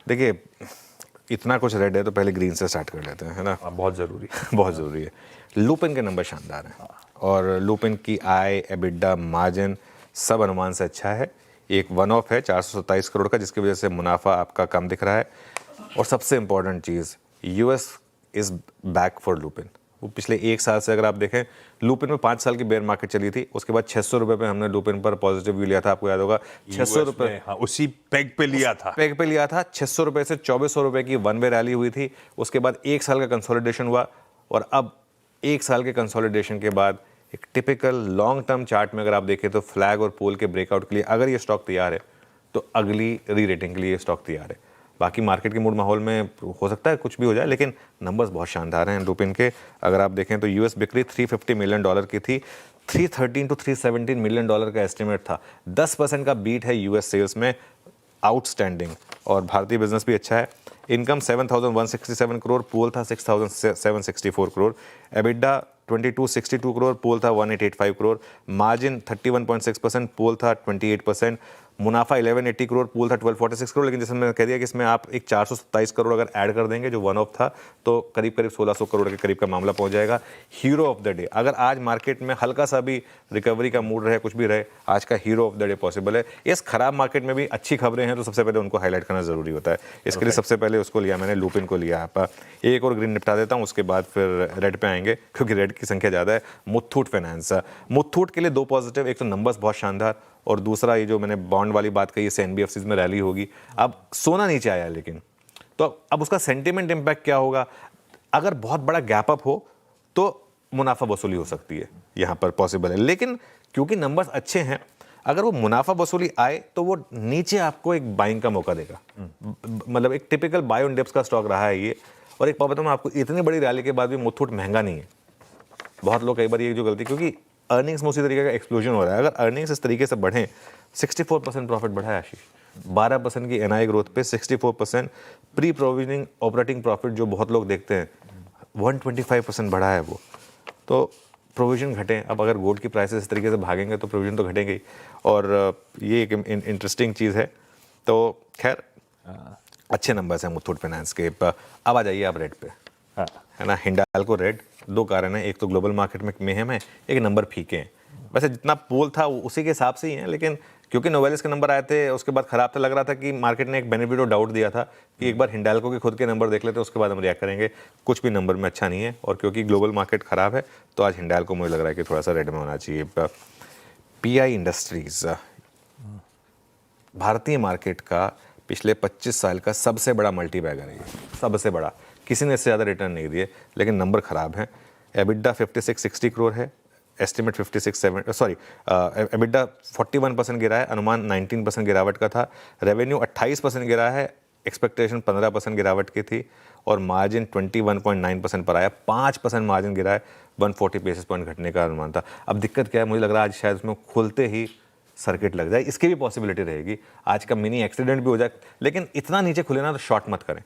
देखिए इतना कुछ रेड है तो पहले ग्रीन से स्टार्ट कर लेते हैं, है ना। बहुत ज़रूरी बहुत ज़रूरी है। लुपिन के नंबर शानदार हैं और लुपिन की आय, एबिडा, मार्जिन सब अनुमान से अच्छा है। एक वन ऑफ है 427 करोड़ का, जिसकी वजह से मुनाफा आपका कम दिख रहा है। और सबसे important cheese, US is back for Lupin. वो पिछले एक साल से अगर आप देखें, लुपिन में 5 साल की बेयर मार्केट चली थी, उसके बाद 600 रुपये पे हमने लुपिन पर पॉजिटिव व्यू लिया था, आपको याद होगा। 600 रुपये, हाँ, उसी पेग पे लिया था। पेग पे लिया था। 600 रुपये से 2400 रुपये की वन वे रैली हुई थी। उसके बाद एक साल का कंसोलिडेशन हुआ और अब एक साल के कंसोलिडेशन के बाद एक टिपिकल लॉन्ग टर्म चार्ट में अगर आप देखें तो फ्लैग और पोल के ब्रेकआउट के लिए अगर ये स्टॉक तैयार है तो अगली री रेटिंग के लिए ये स्टॉक तैयार है। बाकी मार्केट के मूड माहौल में हो सकता है कुछ भी हो जाए, लेकिन नंबर्स बहुत शानदार हैं लुपिन के। अगर आप देखें तो यूएस बिक्री $350 मिलियन की थी, $313 to $317 मिलियन का एस्टिमेट था। 10% का बीट है यूएस सेल्स में, आउटस्टैंडिंग। और भारतीय बिजनेस भी अच्छा है। इनकम 7,167 करोड़, पोल था 6,764 करोड़। एबिडा 2262 करोड़, पोल था 1885 करोड़। मार्जिन 31.6%, पोल था 28%। मुनाफा 1180 करोड़, पोल था 1246 करोड़। लेकिन जैसे मैंने कह दिया कि इसमें आप एक 427 करोड़ अगर ऐड कर देंगे जो वन ऑफ था, तो करीब करीब 1600 करोड़ के करीब का मामला पहुंच जाएगा। हीरो ऑफ द डे, अगर आज मार्केट में हल्का सा भी रिकवरी का मूड रहे, कुछ भी रहे, आज का hero of the day possible है। इस खराब मार्केट में भी अच्छी खबरें हैं तो सबसे पहले उनको हाईलाइट करना जरूरी होता है। इसके लिए सबसे पहले उसको लिया मैंने, लुपिन को लिया। आप एक और ग्रीन निपटा देता हूँ, उसके बाद फिर रेड पे आएंगे क्योंकि रेड की संख्या ज़्यादा है। मुथूट फाइनेंस, मुथूट के लिए 2 पॉजिटिव, एक तो नंबर्स बहुत शानदार और दूसरा ये जो मैंने बॉन्ड वाली बात कही, इससे एनबीएफसीज में रैली होगी। अब सोना नीचे आया लेकिन, तो अब उसका सेंटीमेंट इंपैक्ट क्या होगा। अगर बहुत बड़ा गैप अप हो तो मुनाफा वसूली हो सकती है, यहाँ पर पॉसिबल है। लेकिन क्योंकि नंबर्स अच्छे हैं, अगर वो मुनाफा वसूली आए तो वो नीचे आपको एक बाइंग का मौका देगा। मतलब एक टिपिकल बाय ऑन डिप्स का स्टॉक रहा है ये। और एक बात बताऊं मैं आपको, इतनी बड़ी रैली के बाद भी मुथूट महंगा नहीं है। बहुत लोग कई बार ये जो गलती, क्योंकि अर्निंग्स में उसी तरीके का एक्सप्लोजन हो रहा है। अगर अर्निंग्स इस तरीके से बढ़ें, 64% प्रॉफिट बढ़ा है आशीष, 12% की एनआई ग्रोथ पे 64%। प्री प्रोविजनिंग ऑपरेटिंग प्रॉफिट जो बहुत लोग देखते हैं 125% बढ़ा है वो। तो प्रोविजन घटें, अब अगर गोल्ड की प्राइसेस इस तरीके से भागेंगे तो प्रोविजन तो घटेंगे ही। और ये एक इंटरेस्टिंग चीज़ है। तो खैर अच्छे नंबर्स हैं मुथूट फाइनेंस के। अब आ जाइए आप रेड पे, है ना। हिंडाल्को रेड, 2 कारण हैं। एक तो ग्लोबल मार्केट में मेहम है, एक नंबर फीके हैं। वैसे जितना पोल था उसी के हिसाब से ही है, लेकिन क्योंकि नोवेलिस के नंबर आए थे उसके बाद खराब था, लग रहा था कि मार्केट ने एक बेनिफिट और डाउट दिया था कि एक बार हिंडाल्को के खुद के नंबर देख लेते हैं, उसके बाद हम रिएक्ट करेंगे। कुछ भी नंबर में अच्छा नहीं है और क्योंकि ग्लोबल मार्केट खराब है तो आज हिंडाल्को मुझे लग रहा है कि थोड़ा सा रेड में होना चाहिए। पीआई इंडस्ट्रीज भारतीय मार्केट का पिछले 25 साल का सबसे बड़ा मल्टीबैगर है ये, सबसे बड़ा। किसी ने इससे ज़्यादा रिटर्न नहीं दिए, लेकिन नंबर ख़राब हैं। एबिडा 5660 करोड़ है, एस्टिमेट एबिडा 41% गिरा है, अनुमान 19% गिरावट का था। रेवेन्यू 28% गिरा है, एक्सपेक्टेशन 15% गिरावट की थी। और मार्जिन 21.9% पर आया, 5% मार्जिन गिरा है, 140 बेसिस पॉइंट घटने का अनुमान था। अब दिक्कत क्या है, मुझे लग रहा है आज शायद उसमें खुलते ही सर्किट लग जाए, इसकी भी पॉसिबिलिटी रहेगी। आज का मिनी एक्सीडेंट भी हो जाए, लेकिन इतना नीचे खुले ना तो शॉर्ट मत करें।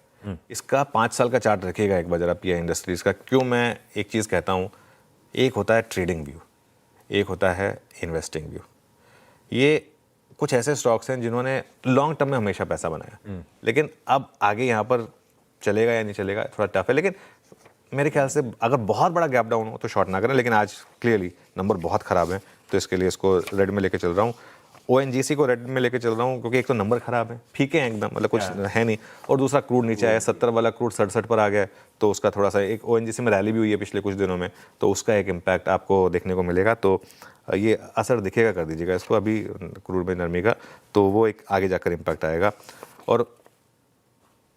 इसका 5 साल का चार्ट रखिएगा एक बार जरा पीआई इंडस्ट्रीज का। क्यों मैं एक चीज़ कहता हूँ, एक होता है ट्रेडिंग व्यू, एक होता है इन्वेस्टिंग व्यू। ये कुछ ऐसे स्टॉक्स हैं जिन्होंने लॉन्ग टर्म में हमेशा पैसा बनाया, लेकिन अब आगे यहाँ पर चलेगा या नहीं चलेगा थोड़ा टफ है। लेकिन मेरे ख्याल से अगर बहुत बड़ा गैप डाउन हो तो शॉर्ट ना करें, लेकिन आज क्लियरली नंबर बहुत ख़राब है तो इसके लिए इसको रेड में लेके चल रहा हूँ। ओएनजीसी को रेड में लेके चल रहा हूँ क्योंकि एक तो नंबर ख़राब है, फीके हैं एकदम, मतलब कुछ है नहीं। और दूसरा क्रूड नीचे आया, 70 वाला क्रूड 67 पर आ गया, तो उसका थोड़ा सा एक ओएनजीसी में रैली भी हुई है पिछले कुछ दिनों में, तो उसका एक इम्पैक्ट आपको देखने को मिलेगा। तो ये असर दिखेगा, कर दीजिएगा इसको अभी क्रूड में नरमी का, तो वो एक आगे जाकर इम्पैक्ट आएगा। और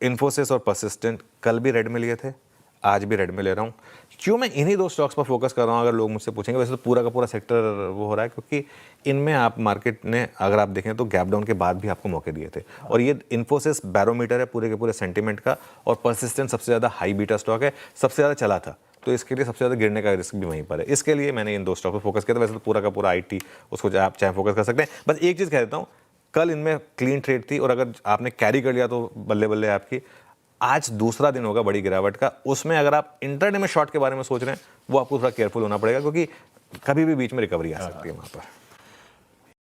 इन्फोसिस और परसिस्टेंट कल भी रेड में लिए थे, आज भी रेड में ले रहा हूँ। क्यों मैं इन्हीं 2 स्टॉक्स पर फोकस कर रहा हूँ, अगर लोग मुझसे पूछेंगे। वैसे तो पूरा का पूरा सेक्टर वो हो रहा है क्योंकि इनमें आप मार्केट ने अगर आप देखें तो गैप डाउन के बाद भी आपको मौके दिए थे। और ये इन्फोसिस बैरोमीटर है पूरे के पूरे सेंटीमेंट का, और परसिस्टेंट सबसे ज़्यादा हाई बीटा स्टॉक है, सबसे ज़्यादा चला था, तो इसके लिए सबसे ज़्यादा गिरने का रिस्क भी वहीं पर है। इसके लिए मैंने इन 2 स्टॉक पर फोकस किया था। वैसे तो पूरा का पूरा IT उसको आप चाहे फोकस कर सकते हैं। बस एक चीज़ कह देता हूँ, कल इनमें क्लीन ट्रेड थी और अगर आपने कैरी कर लिया तो बल्ले बल्ले आपकी। आज दूसरा दिन होगा बड़ी गिरावट का, उसमें अगर आप इंटरडे में शॉर्ट के बारे में सोच रहे हैं वो आपको थोड़ा केयरफुल होना पड़ेगा क्योंकि कभी भी बीच में रिकवरी आ सकती है वहाँ पर।